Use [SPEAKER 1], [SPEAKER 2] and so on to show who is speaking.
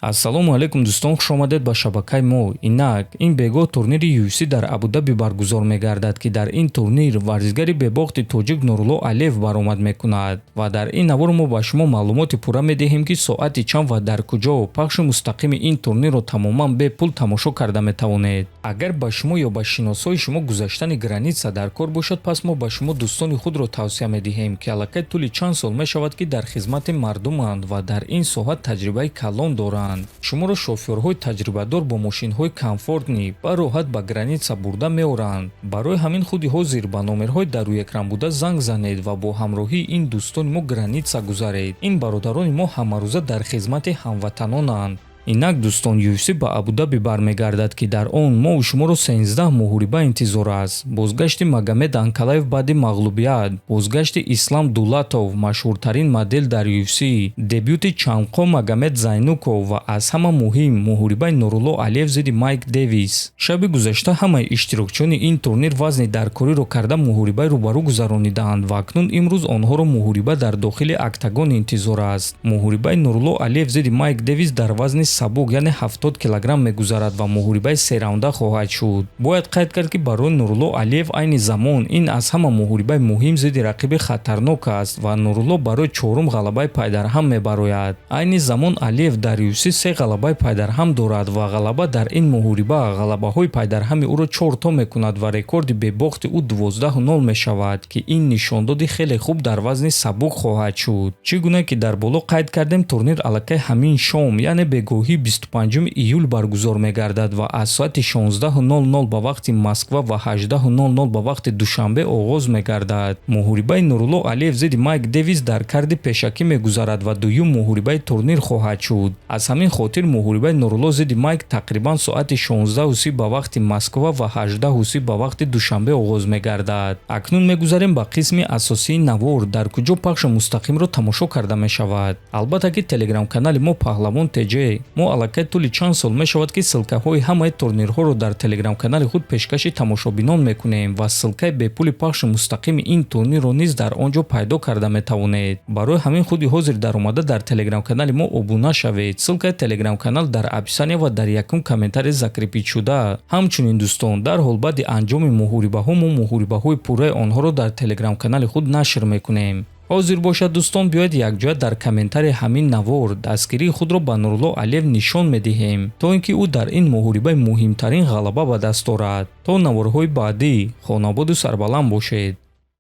[SPEAKER 1] Ассалому алайкум дӯстон, хушомадед ба шабакаи мо. Инак ин бегоҳ турнири UFC дар Абу-Даби баргузор мегардад, ки дар ин турнир варзишгари бебохти тоҷик Нурулло Алиев баромад мекунад. Ва дар ин навор мо ба шумо маълумоти пурра медиҳем, ки соати чанд ва дар куҷо пахши мустақими ин турнирро тамоман бепул тамошо карда метавонед. Агар ба шумо ё ба шиносои шумо гузаштани граница дар кор бошад, пас мо ба шумо дӯстони худро тавсия медиҳем, ки аллакай тӯли чанд сол мешавад, ки дар хизмати мардуманд ва дар ин соҳа таҷрибаи калон доранд. Шуморо шофёрҳои таҷрибадор бо мошинҳои комфортни ба роҳат ба граница бурда меоранд. Барои ҳамин худи ҳозир ба номерҳои дар рӯекран буда занг занед ва бо ҳамроҳии ин дӯстони мо граница гузаред. Ин бародарони мо ҳамарӯза дар хизмати ҳамватанонанд. Инак дӯстон, UFC ба Абу-Даби бармегардад, ки дар он мо шуморо 13 муҳориба интизор аст. Бозгашти Магомед Анкалаев баъди мағлубият, бозгашти Ислам Дулатов, машҳуртарин модел дар UFC, дебюти Чанқо Магомед Зайнуков ва аз ҳама муҳим муҳорибаи Нурулло Алиев зидди Майк Дэвис. Шаби гузашта ҳамаи иштирокчиёни ин турнир вазни даркориро карда муҳорибаи рӯбарӯ гузаронидаанд ва акнун имрӯз онҳоро муҳориба дар дохили октагон интизор аст. Муҳорибаи Нурулло Алиев зидди Майк Дэвис дар вазни сабук яъне 70 килограмм мегузарад ва муҳорибаи сераунда хоҳад шуд. Бояд қайд кард, ки барои Нурулло Алиев айни замон ин аз ҳама муҳорибаи муҳим зидди рақиби хатарнок аст ва Нурулло барои чорум ғалабаи пайдарҳам мебарояд. Айни замон Алиев дар UFC 3 ғалабаи пайдарҳам дорад ва ғалаба дар ин муҳориба ғалабаҳои пайдарҳами ӯро 4 то мекунад ва рекорди бебохти ӯ 12-0 мешавад, ки ин нишондоди хеле хуб дар вазни сабук хоҳад шуд. Чӣ гуна ки дар боло қайд кардем, турнир аллакай ҳамин шом яъне бегоҳии 25 июл баргузор мегардад ва аз соати 16:00 ба вақти Москва ва 18:00 ба вақти Душанбе оғоз мегардад. Муҳорибаи Нурулло Алиев зидди Майк Дэвис дар карди пешакӣ мегузарад ва дуюм муҳорибаи турнир хоҳад шуд. Аз ҳамин хотир муҳорибаи Нурулло зидди Майк тақрибан соати 16:30 ба вақти Москва ва 18:30 ба вақти Душанбе оғоз мегардад. Акнун мегузарем ба қисми асосии навор, дар куҷо пахши мустақимро тамошо карда мешавад. Албатта ки телеграм-канали мо Паҳлавон TJ. Мо аллакай тӯли чанд сол мешавад, ки ссилкаҳои ҳамаи турнирҳоро дар телеграм-канали худ пешкаши тамошобинон мекунем ва ссилкаи бепули пахши мустақими ин турнирро низ дар он ҷо пайдо карда метавонед. Барои ҳамин худи ҳозир даромада дар телеграм-канали мо обуна шавед. Ссилкаи телеграм-канал дар описания ва дар якум комментарий закрепитшуда. Ҳамчунин дӯстон, дарҳол баъди анҷоми муҳорибаҳо мо муҳорибаҳои пурраи онҳоро дар телеграм-канали худ нашр мекунем. ҳозир бошад дӯстон, биёед якҷоя дар комментарии ҳамин навор дастгирии худро ба Нурулло Алиев нишон медиҳем, то ин ки ӯ дар ин муҳорибаи муҳимтарин ғалаба ба даст орад. То наворҳои баъдӣ, хонободу сарбаланд бошед.